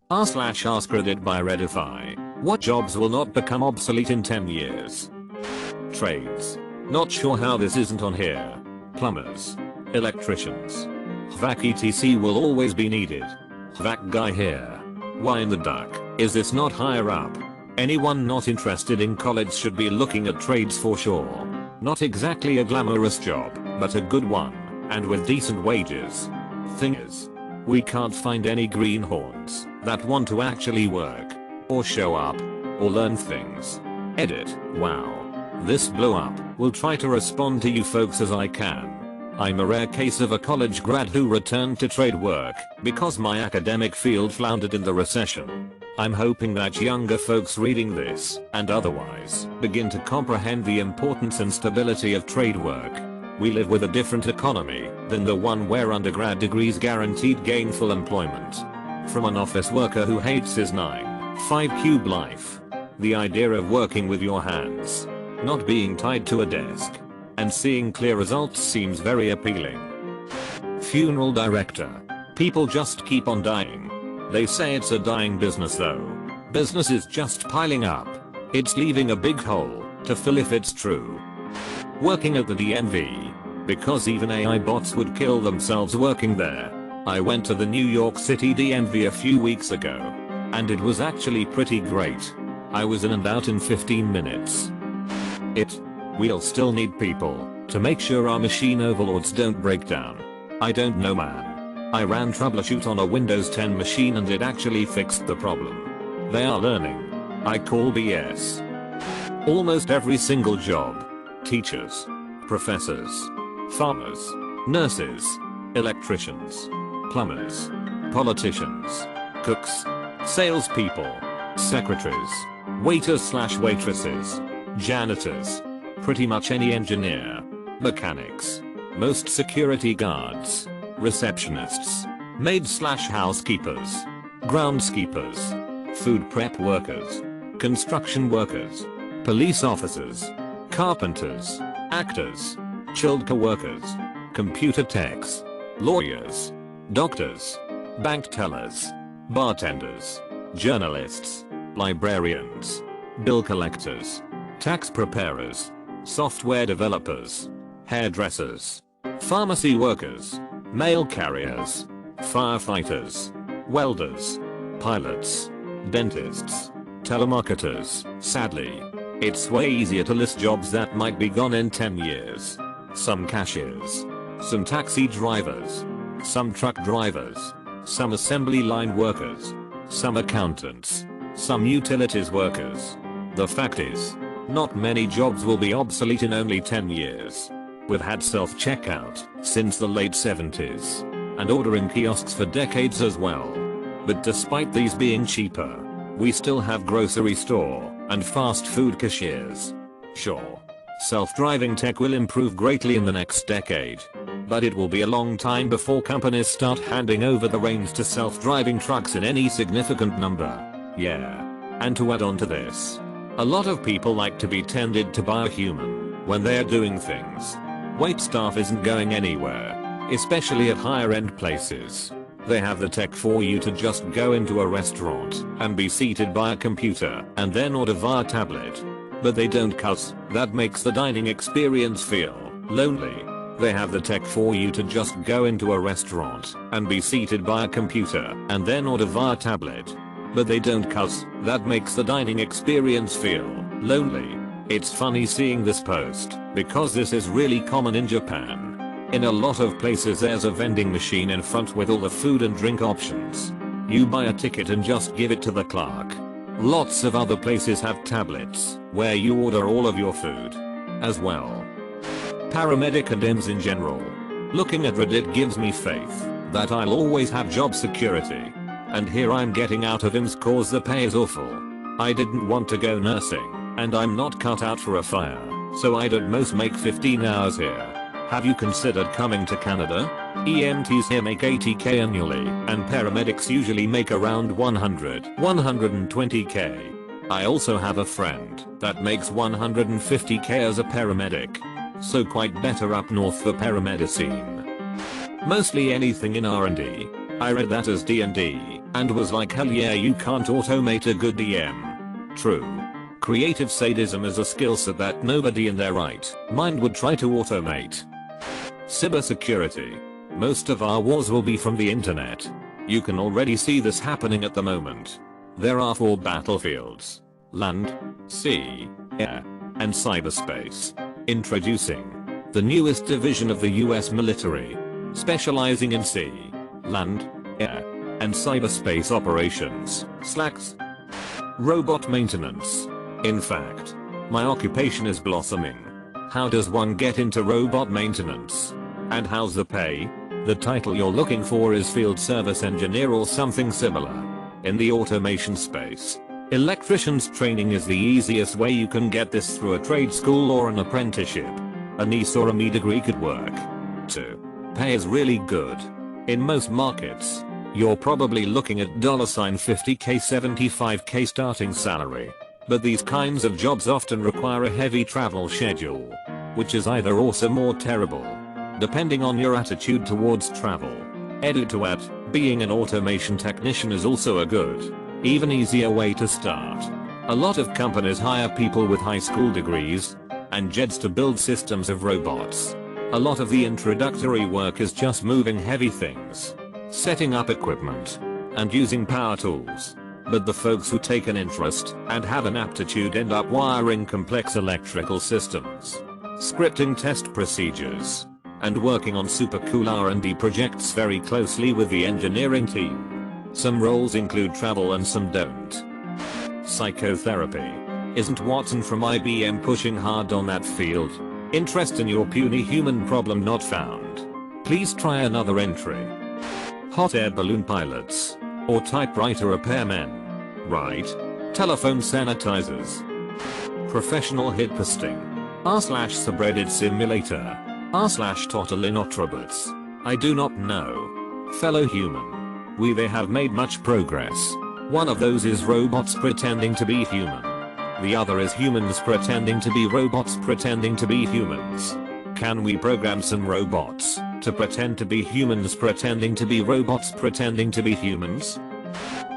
r/AskReddit by Reddify. What jobs will not become obsolete in 10 years? Trades. Not sure how this isn't on here. Plumbers. Electricians. HVAC etc will always be needed. HVAC guy here. Why in the duck is this not higher up? Anyone not interested in college should be looking at trades for sure. Not exactly a glamorous job, but a good one, and with decent wages. Thing is, we can't find any greenhorns that want to actually work, or show up, or learn things. Edit. Wow. This blew up. Will try to respond to you folks as I can. I'm a rare case of a college grad who returned to trade work because my academic field floundered in the recession. I'm hoping that younger folks reading this, and otherwise, begin to comprehend the importance and stability of trade work. We live with a different economy than the one where undergrad degrees guaranteed gainful employment. From an office worker who hates his 9-5 cube life. The idea of working with your hands, not being tied to a desk, and seeing clear results seems very appealing. Funeral director. People just keep on dying. They say it's a dying business though. Business is just piling up. It's leaving a big hole to fill if it's true. Working at the DMV. Because even AI bots would kill themselves working there. I went to the New York City DMV a few weeks ago. And it was actually pretty great. I was in and out in 15 minutes. We'll still need people to make sure our machine overlords don't break down. I don't know man. I ran troubleshoot on a Windows 10 machine and it actually fixed the problem. They are learning. I call BS. Almost every single job. Teachers. Professors. Farmers. Nurses. Electricians. Plumbers. Politicians. Cooks. Salespeople. Secretaries. Waiters/waitresses. Janitors. Pretty much any engineer. Mechanics. Most security guards. Receptionists. Maids/housekeepers. Groundskeepers. Food prep workers. Construction workers. Police officers. Carpenters. Actors. Childcare workers. Computer techs. Lawyers. Doctors. Bank tellers. Bartenders. Journalists. Librarians. Bill collectors. Tax preparers. Software developers. Hairdressers. Pharmacy workers. Mail carriers. Firefighters. Welders. Pilots. Dentists. Telemarketers. Sadly, it's way easier to list jobs that might be gone in 10 years. Some cashiers. Some taxi drivers. Some truck drivers. Some assembly line workers. Some accountants. Some utilities workers. The fact is, not many jobs will be obsolete in only 10 years. We've had self-checkout since the late 70s, and ordering kiosks for decades as well. But despite these being cheaper, we still have grocery store and fast food cashiers. Sure, self-driving tech will improve greatly in the next decade, but it will be a long time before companies start handing over the reins to self-driving trucks in any significant number. Yeah. And to add on to this, a lot of people like to be tended to by a human when they are doing things. Wait staff isn't going anywhere, especially at higher end places. They have the tech for you to just go into a restaurant and be seated by a computer and then order via tablet. But they don't cuss. That makes the dining experience feel lonely. They have the tech for you to just go into a restaurant and be seated by a computer and then order via tablet. But they don't cuss. That makes the dining experience feel lonely. It's funny seeing this post because this is really common in Japan. In a lot of places there's a vending machine in front with all the food and drink options. You buy a ticket and just give it to the clerk. Lots of other places have tablets where you order all of your food as well. Paramedic and EMS in general. Looking at Reddit gives me faith that I'll always have job security. And here I'm getting out of EMS cause the pay is awful. I didn't want to go nursing, and I'm not cut out for a fire, so I'd at most make 15 hours here. Have you considered coming to Canada? EMTs here make 80k annually, and paramedics usually make around 120k. I also have a friend that makes 150k as a paramedic. So quite better up north for paramedicine. Mostly anything in R&D. I read that as D&D, and was like, hell yeah, you can't automate a good DM. True. Creative sadism is a skill set that nobody in their right mind would try to automate. Cybersecurity. Most of our wars will be from the internet. You can already see this happening at the moment. There are 4 battlefields: land, sea, air, and cyberspace. Introducing the newest division of the US military, specializing in sea, land, air, and cyberspace operations, slacks. Robot maintenance. In fact, my occupation is blossoming. How does one get into robot maintenance? And how's the pay? The title you're looking for is field service engineer or something similar. In the automation space, electrician's training is the easiest way you can get this through a trade school or an apprenticeship. A NIS or a ME degree could work. 2. Pay is really good. In most markets, you're probably looking at $50k, $75k starting salary. But these kinds of jobs often require a heavy travel schedule, which is either awesome or terrible, depending on your attitude towards travel. Edit to add, being an automation technician is also a good, even easier way to start. A lot of companies hire people with high school degrees and jets to build systems of robots. A lot of the introductory work is just moving heavy things, setting up equipment, and using power tools. But the folks who take an interest and have an aptitude end up wiring complex electrical systems, scripting test procedures, and working on super cool R&D projects very closely with the engineering team. Some roles include travel and some don't. Psychotherapy. Isn't Watson from IBM pushing hard on that field? Interest in your puny human problem not found. Please try another entry. Hot air balloon pilots. Or typewriter repairmen. Right. Telephone sanitizers. Professional hit posting. r/subreddit simulator. r/totalinotrobots. I do not know. Fellow human. They have made much progress. One of those is robots pretending to be human. The other is humans pretending to be robots pretending to be humans. Can we program some robots to pretend to be humans pretending to be robots pretending to be humans?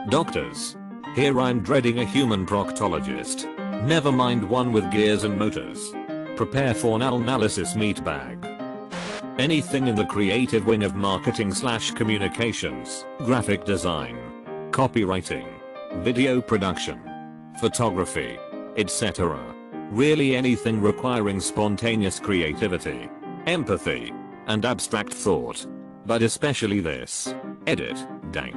Doctors. Here I'm dreading a human proctologist. Never mind one with gears and motors. Prepare for an analysis meatbag. Anything in the creative wing of marketing/communications, graphic design, copywriting, video production, photography, etc. Really anything requiring spontaneous creativity, empathy, and abstract thought. But especially this. Edit. Dang.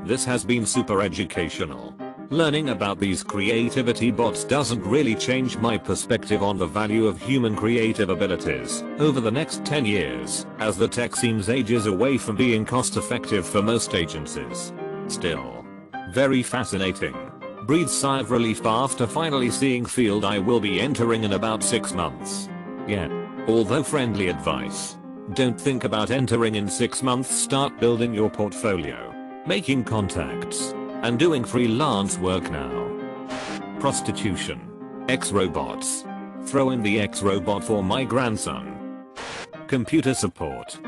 This has been super educational. Learning about these creativity bots doesn't really change my perspective on the value of human creative abilities over the next 10 years, as the tech seems ages away from being cost effective for most agencies. Still. Very fascinating. Breathe sigh of relief after finally seeing field I will be entering in about 6 months. Yeah. Although friendly advice. Don't think about entering in 6 months, start building your portfolio, making contacts, and doing freelance work now. Prostitution. X-robots. Throw in the X-robot for my grandson. Computer support.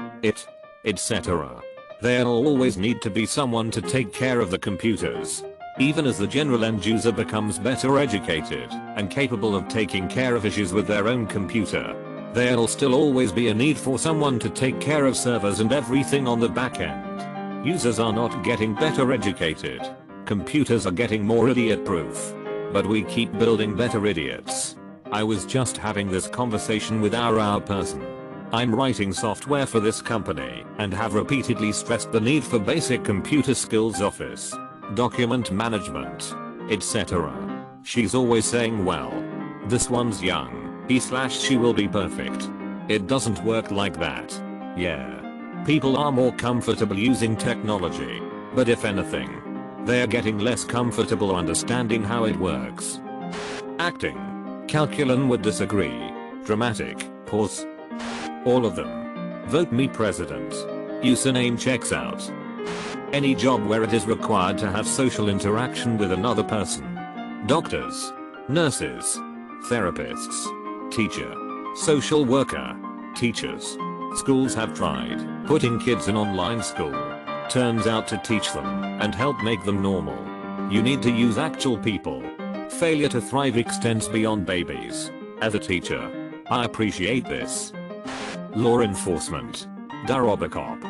Etc. There'll always need to be someone to take care of the computers. Even as the general end user becomes better educated and capable of taking care of issues with their own computer, there'll still always be a need for someone to take care of servers and everything on the back end. Users are not getting better educated. Computers are getting more idiot-proof. But we keep building better idiots. I was just having this conversation with our person. I'm writing software for this company and have repeatedly stressed the need for basic computer skills, office, document management, etc. She's always saying, well, this one's young, he/she will be perfect. It doesn't work like that. Yeah. People are more comfortable using technology, but if anything, they're getting less comfortable understanding how it works. Acting. Calculon would disagree. Dramatic. Pause. All of them. Vote me president. Username checks out. Any job where it is required to have social interaction with another person. Doctors. Nurses. Therapists. Teacher. Social worker. Teachers. Schools have tried putting kids in online school. turns out to teach them and help make them normal. You need to use actual people. Failure to thrive extends beyond babies. As a teacher, I appreciate this. Law enforcement. Darobacop.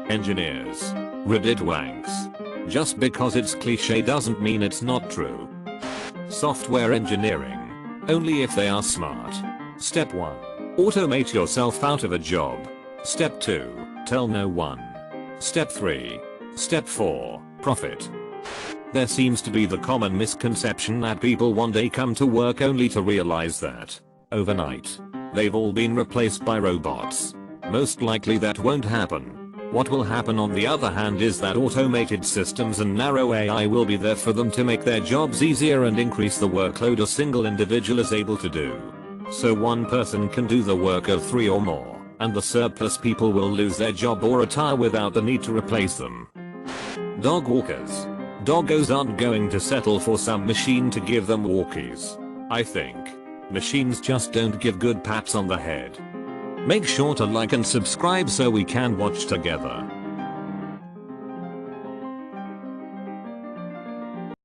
Engineers. Reddit wanks. Just because it's cliche doesn't mean it's not true. Software engineering. Only if they are smart. Step 1. Automate yourself out of a job. Step 2. Tell no one. Step 3. Step 4. Profit. There seems to be the common misconception that people one day come to work only to realize that, overnight, they've all been replaced by robots. Most likely that won't happen. What will happen on the other hand is that automated systems and narrow AI will be there for them to make their jobs easier and increase the workload a single individual is able to do. So one person can do the work of 3 or more, and the surplus people will lose their job or retire without the need to replace them. Dog walkers. Doggos aren't going to settle for some machine to give them walkies. I think. Machines just don't give good pats on the head. Make sure to like and subscribe so we can watch together.